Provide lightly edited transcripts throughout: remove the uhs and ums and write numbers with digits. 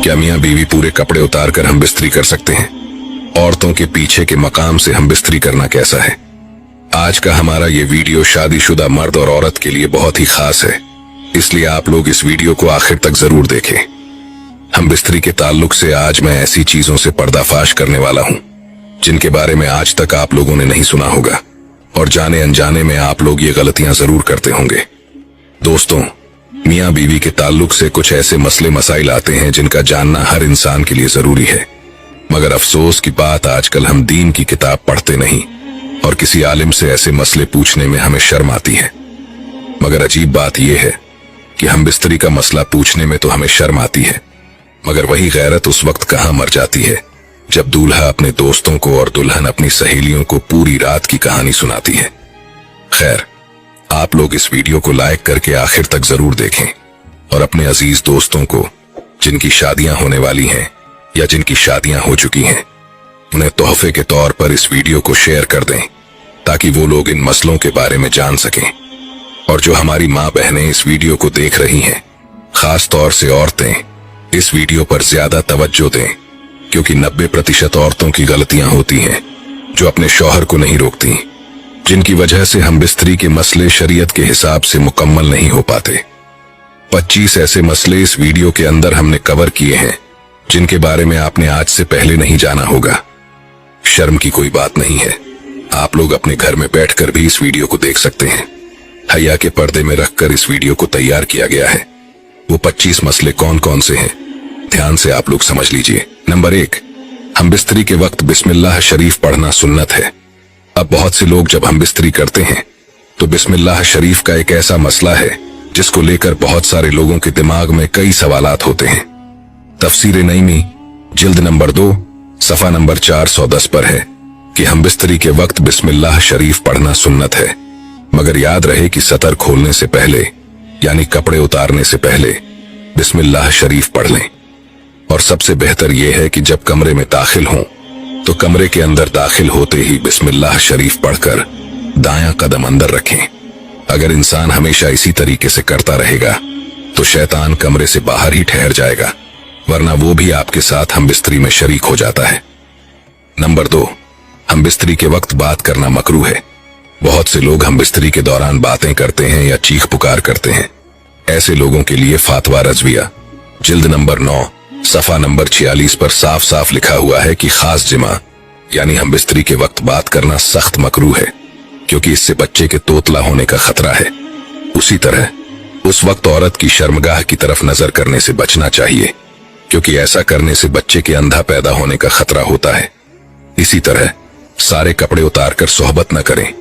क्या मियाँ बीवी पूरे कपड़े उतार कर हम बिस्तरी कर सकते हैं? औरतों के पीछे के मकाम से हम बिस्तरी करना कैसा है? आज का हमारा ये वीडियो शादीशुदा मर्द और औरत के लिए बहुत ही खास है, इसलिए आप लोग इस वीडियो को आखिर तक जरूर देखें। हम बिस्तरी के ताल्लुक से आज मैं ऐसी चीजों से पर्दाफाश करने वाला हूँ जिनके बारे में आज तक आप लोगों ने नहीं सुना होगा, और जाने अनजाने में आप लोग ये गलतियां जरूर करते होंगे। दोस्तों, मियाँ बीवी के ताल्लुक से कुछ ऐसे मसले मसाइल आते हैं जिनका जानना हर इंसान के लिए जरूरी है, मगर अफसोस की बात आजकल हम दीन की किताब पढ़ते नहीं और किसी आलिम से ऐसे मसले पूछने में हमें शर्म आती है। मगर अजीब बात यह है कि हम बिस्तरी का मसला पूछने में तो हमें शर्म आती है, मगर वही गैरत उस वक्त कहाँ मर जाती है जब दूल्हा अपने दोस्तों को और दुल्हन अपनी सहेलियों को पूरी रात की कहानी सुनाती है। खैर, आप लोग इस वीडियो को लाइक करके आखिर तक जरूर देखें और अपने अजीज दोस्तों को जिनकी शादियां होने वाली हैं या जिनकी शादियां हो चुकी हैं, उन्हें तोहफे के तौर पर इस वीडियो को शेयर कर दें ताकि वो लोग इन मसलों के बारे में जान सकें। और जो हमारी माँ बहनें इस वीडियो को देख रही हैं, खास तौर से औरतें, इस वीडियो पर ज्यादा तवज्जो दें, क्योंकि 90% औरतों की गलतियां होती हैं जो अपने शौहर को नहीं रोकती, जिनकी वजह से हम बिस्तरी के मसले शरीयत के हिसाब से मुकम्मल नहीं हो पाते। 25 ऐसे मसले इस वीडियो के अंदर हमने कवर किए हैं जिनके बारे में आपने आज से पहले नहीं जाना होगा। शर्म की कोई बात नहीं है, आप लोग अपने घर में बैठकर भी इस वीडियो को देख सकते हैं। हया के पर्दे में रखकर इस वीडियो को तैयार किया गया है। वो 25 मसले कौन कौन से हैं, ध्यान से आप लोग समझ लीजिए। नंबर 1, हम बिस्तरी के वक्त बिस्मिल्लाह शरीफ पढ़ना सुन्नत है। अब बहुत से लोग जब हम बिस्तरी करते हैं तो बिस्मिल्लाह शरीफ का एक ऐसा मसला है जिसको लेकर बहुत सारे लोगों के दिमाग में कई सवालात होते हैं। तफसीर नईमी जिल्द नंबर 2 सफा नंबर 410 पर है कि हम बिस्तरी के वक्त बिस्मिल्लाह शरीफ पढ़ना सुन्नत है, मगर याद रहे कि सतर खोलने से पहले यानी कपड़े उतारने से पहले बिस्मिल्लाह शरीफ पढ़ लें। और सबसे बेहतर यह है कि जब कमरे में दाखिल हों तो कमरे के अंदर दाखिल होते ही बिस्मिल्लाह शरीफ पढ़कर दायां कदम अंदर रखें। अगर इंसान हमेशा इसी तरीके से करता रहेगा तो शैतान कमरे से बाहर ही ठहर जाएगा, वरना वो भी आपके साथ हम बिस्तरी में शरीक हो जाता है। नंबर 2, हम बिस्तरी के वक्त बात करना मकरूह है। बहुत से लोग हम बिस्तरी के दौरान बातें करते हैं या चीख पुकार करते हैं। ऐसे लोगों के लिए फातवा रजविया जिल्द नंबर 9 सफा नंबर 46 पर साफ साफ लिखा हुआ है कि खास जिमा यानी हम बिस्तरी के वक्त बात करना सख्त मकरूह है, क्योंकि इससे बच्चे के तोतला होने का खतरा है। उसी तरह उस वक्त औरत की शर्मगाह की तरफ नजर करने से बचना चाहिए, क्योंकि ऐसा करने से बच्चे के अंधा पैदा होने का खतरा होता है। इसी तरह सारे कपड़े उतारकर सोहबत न करें,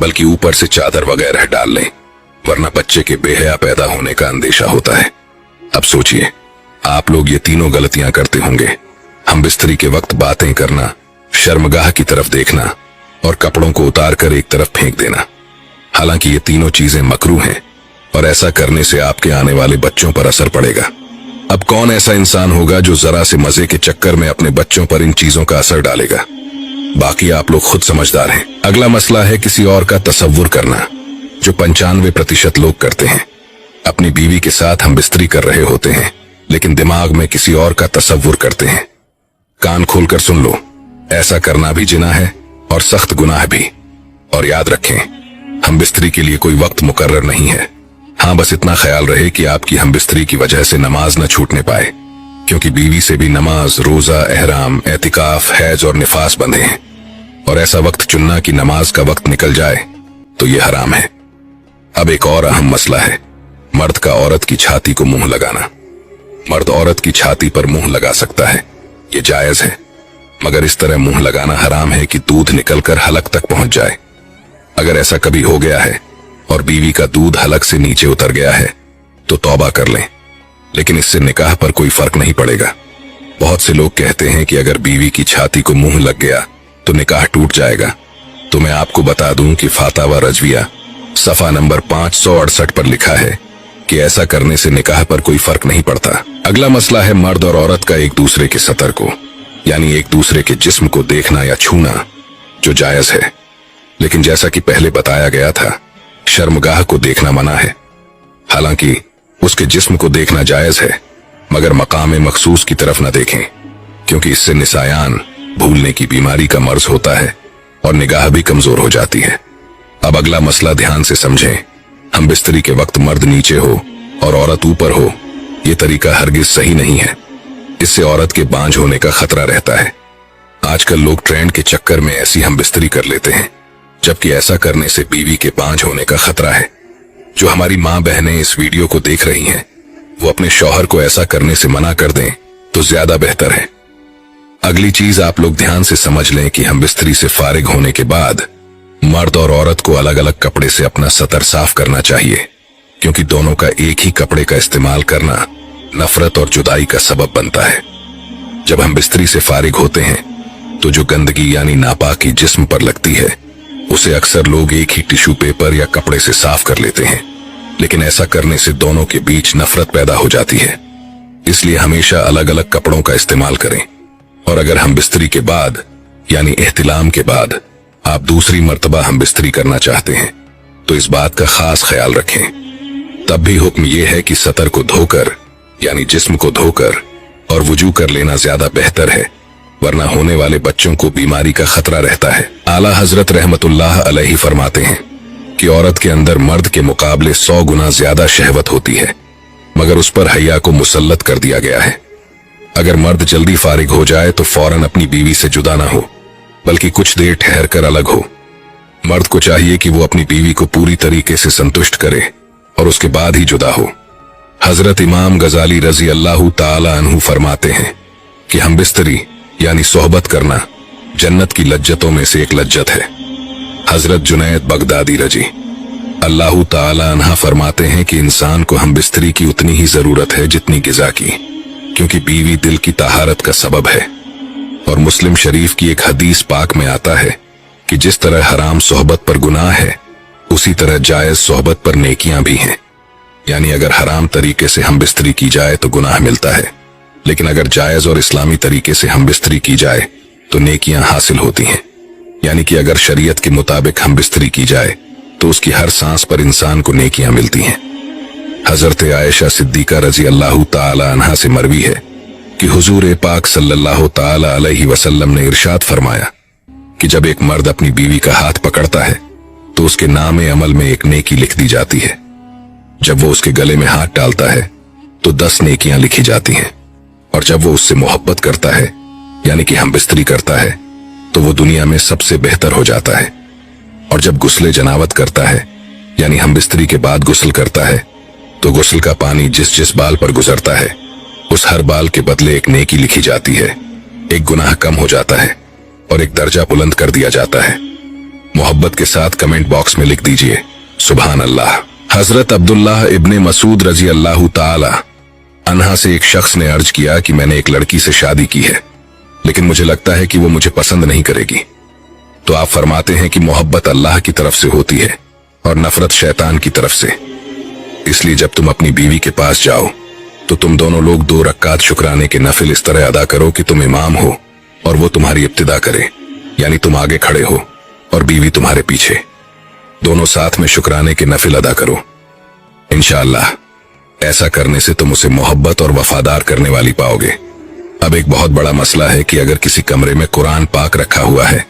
बल्कि ऊपर से चादर वगैरह डाल लें, वरना बच्चे के बेहया पैदा होने का अंदेशा होता है। अब सोचिए, आप लोग ये तीनों गलतियां करते होंगे। हम बिस्तरी के वक्त बातें करना, शर्मगाह की तरफ देखना और कपड़ों को उतारकर एक तरफ फेंक देना। हालांकि ये तीनों चीजें मकरूह हैं और ऐसा करने से आपके आने वाले बच्चों पर असर पड़ेगा। अब कौन ऐसा इंसान होगा जो जरा से मजे के चक्कर में अपने बच्चों पर इन चीजों का असर डालेगा? बाकी आप लोग खुद समझदार हैं। अगला मसला है किसी और का तसव्वुर करना, जो 95% लोग करते हैं। अपनी बीवी के साथ हम बिस्तरी कर रहे होते हैं, लेकिन दिमाग में किसी और का तसव्वुर करते हैं। कान खोलकर सुन लो, ऐसा करना भी जिना है और सख्त गुनाह भी। और याद रखें, हम बिस्तरी के लिए कोई वक्त मुकर्रर नहीं है। हाँ, बस इतना ख्याल रहे कि आपकी हम बिस्तरी की वजह से नमाज न छूटने पाए, क्योंकि बीवी से भी नमाज, रोजा, एहराम, एतिकाफ, हैज और निफास बंधे हैं, और ऐसा वक्त चुनना कि नमाज का वक्त निकल जाए तो ये हराम है। अब एक और अहम मसला है, मर्द का औरत की छाती को मुंह लगाना। मर्द औरत की छाती पर मुंह लगा सकता है, ये जायज है, मगर इस तरह मुंह लगाना हराम है कि दूध निकलकर हलक तक पहुंच जाए। अगर ऐसा कभी हो गया है और बीवी का दूध हलक से नीचे उतर गया है तो तौबा कर लें, लेकिन इससे निकाह पर कोई फर्क नहीं पड़ेगा। बहुत से लोग कहते हैं कि अगर बीवी की छाती को मुंह लग गया तो निकाह टूट जाएगा, तो मैं आपको बता दूं कि फातावा रजविया सफा नंबर 568 पर लिखा है कि ऐसा करने से निकाह पर कोई फर्क नहीं पड़ता। अगला मसला है मर्द और औरत का एक दूसरे के सतर को यानी एक दूसरे के जिस्म को देखना या छूना, जो जायज है, लेकिन जैसा कि पहले बताया गया था, शर्मगाह को देखना मना है। हालांकि उसके जिस्म को देखना जायज है, मगर मकाम मखसूस की तरफ न देखें, क्योंकि इससे निसायान भूलने की बीमारी का मर्ज होता है और निगाह भी कमजोर हो जाती है। अब अगला मसला ध्यान से समझें। हम बिस्तरी के वक्त मर्द नीचे हो और औरत ऊपर हो, ये तरीका हरगिज सही नहीं है। इससे औरत के बांझ होने का खतरा रहता है। आजकल लोग ट्रेंड के चक्कर में ऐसी हम बिस्तरी कर लेते हैं, जबकि ऐसा करने से बीवी के बांझ होने का खतरा है। जो हमारी माँ बहनें इस वीडियो को देख रही हैं, वो अपने शौहर को ऐसा करने से मना कर दें तो ज्यादा बेहतर है। अगली चीज आप लोग ध्यान से समझ लें कि हम बिस्तरी से फारिग होने के बाद मर्द और औरत को अलग अलग कपड़े से अपना सतर साफ करना चाहिए, क्योंकि दोनों का एक ही कपड़े का इस्तेमाल करना नफरत और जुदाई का सबब बनता है। जब हम बिस्तरी से फारिग होते हैं तो जो गंदगी यानी नापाकी जिस्म पर लगती है, उसे अक्सर लोग एक ही टिश्यू पेपर या कपड़े से साफ कर लेते हैं, लेकिन ऐसा करने से दोनों के बीच नफरत पैदा हो जाती है। इसलिए हमेशा अलग अलग कपड़ों का इस्तेमाल करें। और अगर हम बिस्तरी के बाद यानी एहतिलाम के बाद आप दूसरी मर्तबा हम बिस्तरी करना चाहते हैं, तो इस बात का खास ख्याल रखें। तब भी हुक्म यह है कि सतर को धोकर यानी जिस्म को धोकर और वुजू कर लेना ज्यादा बेहतर है, वरना होने वाले बच्चों को बीमारी का खतरा रहता है। आला हजरत रहमतुल्लाह अलैहि फरमाते हैं कि औरत के अंदर मर्द के मुकाबले 100 गुना ज्यादा शहवत होती है, मगर उस पर हया को मुसल्लत कर दिया गया है। अगर मर्द जल्दी फारिग हो जाए तो फौरन अपनी बीवी से जुदा ना हो, बल्कि कुछ देर ठहर कर अलग हो। मर्द को चाहिए कि वो अपनी बीवी को पूरी तरीके से संतुष्ट करे और उसके बाद ही जुदा हो। हजरत इमाम गजाली रजी अल्लाह ताला अन्हु फरमाते हैं कि हम बिस्तरी यानी सोहबत करना जन्नत की लज्जतों में से एक लज्जत है। हजरत जुनैद बगदादी रजी अल्लाह ताला अन्हा फरमाते हैं कि इंसान को हम बिस्तरी की उतनी ही जरूरत है जितनी गिजा की, क्योंकि बीवी दिल की तहारत का सबब है। और मुस्लिम शरीफ की एक हदीस पाक में आता है कि जिस तरह हराम सोहबत पर गुनाह है, उसी तरह जायज सोहबत पर नेकियां भी हैं। यानी अगर हराम तरीके से हम बिस्तरी की जाए तो गुनाह मिलता है, लेकिन अगर जायज और इस्लामी तरीके से हम बिस्तरी की जाए तो नेकियां हासिल होती हैं। यानी कि अगर शरीयत के मुताबिक हम बिस्तरी की जाए तो उसकी हर सांस पर इंसान को नेकियां मिलती हैं। हजरत आयशा सिद्दीका रजी अल्लाह ताला अन्हा से मरवी है कि हुजूर पाक सल्लल्लाहु ताला अलैहि वसल्लम ने इरशाद फरमाया कि जब एक मर्द अपनी बीवी का हाथ पकड़ता है तो उसके नामे अमल में एक नेकी लिख दी जाती है। जब वो उसके गले में हाथ डालता है तो 10 नेकियां लिखी जाती हैं, और जब वो उससे मोहब्बत करता है यानी कि हम बिस्तरी करता है तो वो दुनिया में सबसे बेहतर हो जाता है। और जब गुस्ले जनावत करता है यानी हम बिस्तरी के बाद गुस्ल करता है, तो गुस्ल का पानी जिस जिस बाल पर गुजरता है उस हर बाल के बदले एक नेकी लिखी जाती है। एक गुनाह कम हो जाता है और एक दर्जा बुलंद कर दिया जाता है। मोहब्बत के साथ कमेंट बॉक्स में लिख दीजिए सुभान अल्लाह। हजरत अब्दुल्लाह इब्ने मसूद रजी अल्लाह ताला अन्हा से एक शख्स ने अर्ज किया कि मैंने एक लड़की से शादी की है, लेकिन मुझे लगता है कि वो मुझे पसंद नहीं करेगी। तो आप फरमाते हैं कि मोहब्बत अल्लाह की तरफ से होती है और नफरत शैतान की तरफ से। इसलिए जब तुम अपनी बीवी के पास जाओ तो तुम दोनों लोग 2 रकात शुक्राने के नफिल इस तरह अदा करो कि तुम इमाम हो और वो तुम्हारी इब्तिदा करे, यानी तुम आगे खड़े हो और बीवी तुम्हारे पीछे। दोनों साथ में शुक्राने के नफिल अदा करो। इंशाअल्लाह ऐसा करने से तुम उसे मोहब्बत और वफादार करने वाली पाओगे। अब एक बहुत बड़ा मसला है कि अगर किसी कमरे में कुरान पाक रखा हुआ है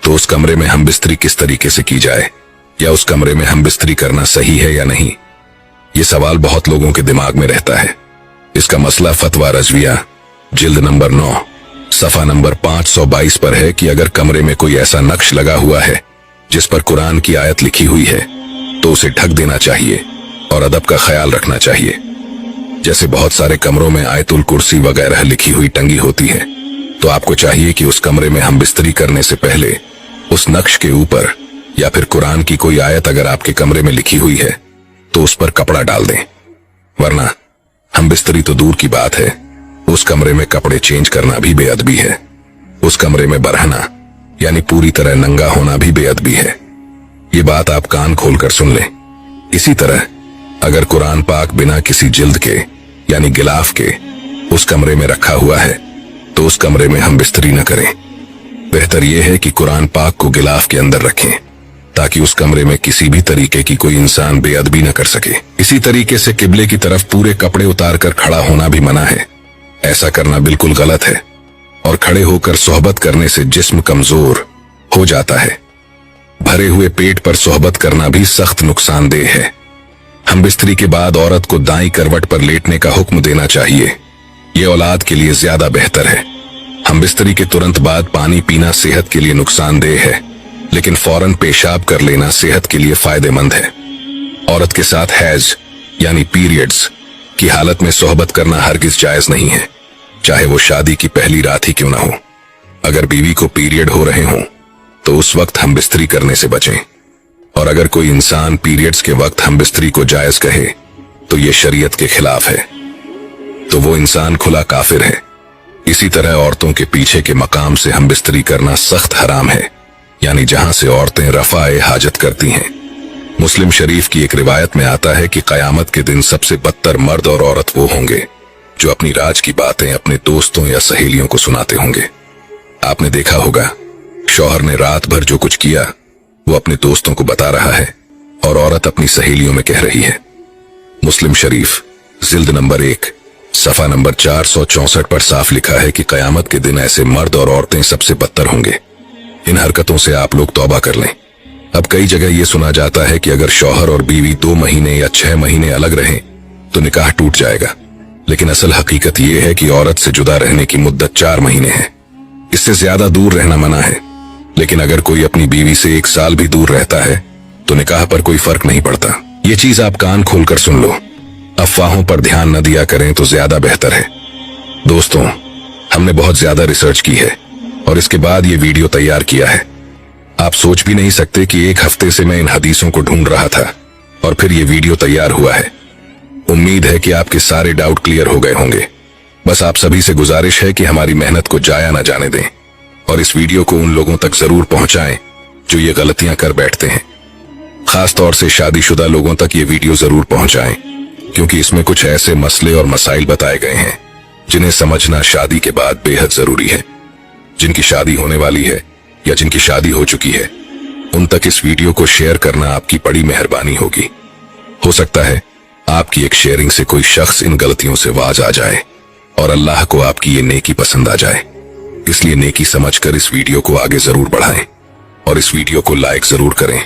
तो उस कमरे में हम बिस्तरी किस तरीके से की जाए, या उस कमरे में हम बिस्तरी करना सही है या नहीं। ये सवाल बहुत लोगों के दिमाग में रहता है। इसका मसला फतवा रजविया जिल्द नंबर 9 सफा नंबर 522 पर है कि अगर कमरे में कोई ऐसा नक्श लगा हुआ है जिस पर कुरान की आयत लिखी हुई है तो उसे ढक देना चाहिए और अदब का ख्याल रखना चाहिए। जैसे बहुत सारे कमरों में आयतुल कुर्सी वगैरह लिखी हुई टंगी होती है, तो आपको चाहिए कि उस कमरे में हम बिस्तरी करने से पहले उस नक्श के ऊपर या फिर कुरान की कोई आयत अगर आपके कमरे में लिखी हुई है तो उस पर कपड़ा डाल दें। वरना हम बिस्तरी तो दूर की बात है, उस कमरे में कपड़े चेंज करना भी बेअदबी है। उस कमरे में बरहना यानी पूरी तरह नंगा होना भी बेअदबी है। ये बात आप कान खोलकर सुन लें। इसी तरह अगर कुरान पाक बिना किसी जिल्द के यानी गिलाफ के उस कमरे में रखा हुआ है तो उस कमरे में हम बिस्तरी न करें। बेहतर यह है कि कुरान पाक को गिलाफ के अंदर रखें ताकि उस कमरे में किसी भी तरीके की कोई इंसान बेअदबी न कर सके। इसी तरीके से किबले की तरफ पूरे कपड़े उतार कर खड़ा होना भी मना है। ऐसा करना बिल्कुल गलत है और खड़े होकर सोहबत करने से जिस्म कमजोर हो जाता है। भरे हुए पेट पर सोहबत करना भी सख्त नुकसानदेह है। हम बिस्तरी के बाद औरत को दाईं करवट पर लेटने का हुक्म देना चाहिए। ये औलाद के लिए ज्यादा बेहतर है। हम बिस्तरी के तुरंत बाद पानी पीना सेहत के लिए नुकसानदेह है, लेकिन फौरन पेशाब कर लेना सेहत के लिए फायदेमंद है। औरत के साथ हैज यानी पीरियड्स की हालत में सोहबत करना हरगिज जायज नहीं है, चाहे वो शादी की पहली रात ही क्यों ना हो। अगर बीवी को पीरियड हो रहे हों तो उस वक्त हम बिस्तरी करने से बचें, और अगर कोई इंसान पीरियड्स के वक्त हम बिस्तरी को जायज कहे तो ये शरीयत के खिलाफ है, तो वो इंसान खुला काफिर है। इसी तरह औरतों के पीछे के मकाम से हम बिस्तरी करना सख्त हराम है, यानी जहां से औरतें रफाए हाजत करती हैं। मुस्लिम शरीफ की एक रिवायत में आता है कि कयामत के दिन सबसे बदतर मर्द और औरत वो होंगे जो अपनी राज की बातें अपने दोस्तों या सहेलियों को सुनाते होंगे। आपने देखा होगा, शौहर ने रात भर जो कुछ किया वो अपने दोस्तों को बता रहा है और औरत अपनी सहेलियों में कह रही है। मुस्लिम शरीफ जिल्द नंबर 1 सफा नंबर 464 पर साफ लिखा है कि कयामत के दिन ऐसे मर्द और औरतें सबसे बदतर होंगे। इन हरकतों से आप लोग तौबा कर लें। अब कई जगह ये सुना जाता है कि अगर शौहर और बीवी 2 महीने या 6 महीने अलग रहें तो निकाह टूट जाएगा, लेकिन असल हकीकत ये है कि औरत से जुदा रहने की मुद्दत 4 महीने है। इससे ज्यादा दूर रहना मना है, लेकिन अगर कोई अपनी बीवी से 1 साल भी दूर रहता है तो निकाह पर कोई फर्क नहीं पड़ता। ये चीज आप कान खोलकर सुन लो। अफवाहों पर ध्यान न दिया करें तो ज्यादा बेहतर है। दोस्तों, हमने बहुत ज्यादा रिसर्च की है और इसके बाद ये वीडियो तैयार किया है। आप सोच भी नहीं सकते कि 1 हफ्ते से मैं इन हदीसों को ढूंढ रहा था और फिर ये वीडियो तैयार हुआ है। उम्मीद है कि आपके सारे डाउट क्लियर हो गए होंगे। बस आप सभी से गुजारिश है कि हमारी मेहनत को जाया न जाने दें और इस वीडियो को उन लोगों तक जरूर पहुंचाएं जो ये गलतियां कर बैठते हैं। खास तौर से शादीशुदा लोगों तक ये वीडियो जरूर पहुंचाएं, क्योंकि इसमें कुछ ऐसे मसले और मसाइल बताए गए हैं जिन्हें समझना शादी के बाद बेहद जरूरी है। जिनकी शादी होने वाली है या जिनकी शादी हो चुकी है, उन तक इस वीडियो को शेयर करना आपकी बड़ी मेहरबानी होगी। हो सकता है आपकी एक शेयरिंग से कोई शख्स इन गलतियों से वाज आ जाए और अल्लाह को आपकी ये नेकी पसंद आ जाए। इसलिए नेकी समझकर इस वीडियो को आगे जरूर बढ़ाएं और इस वीडियो को लाइक जरूर करें।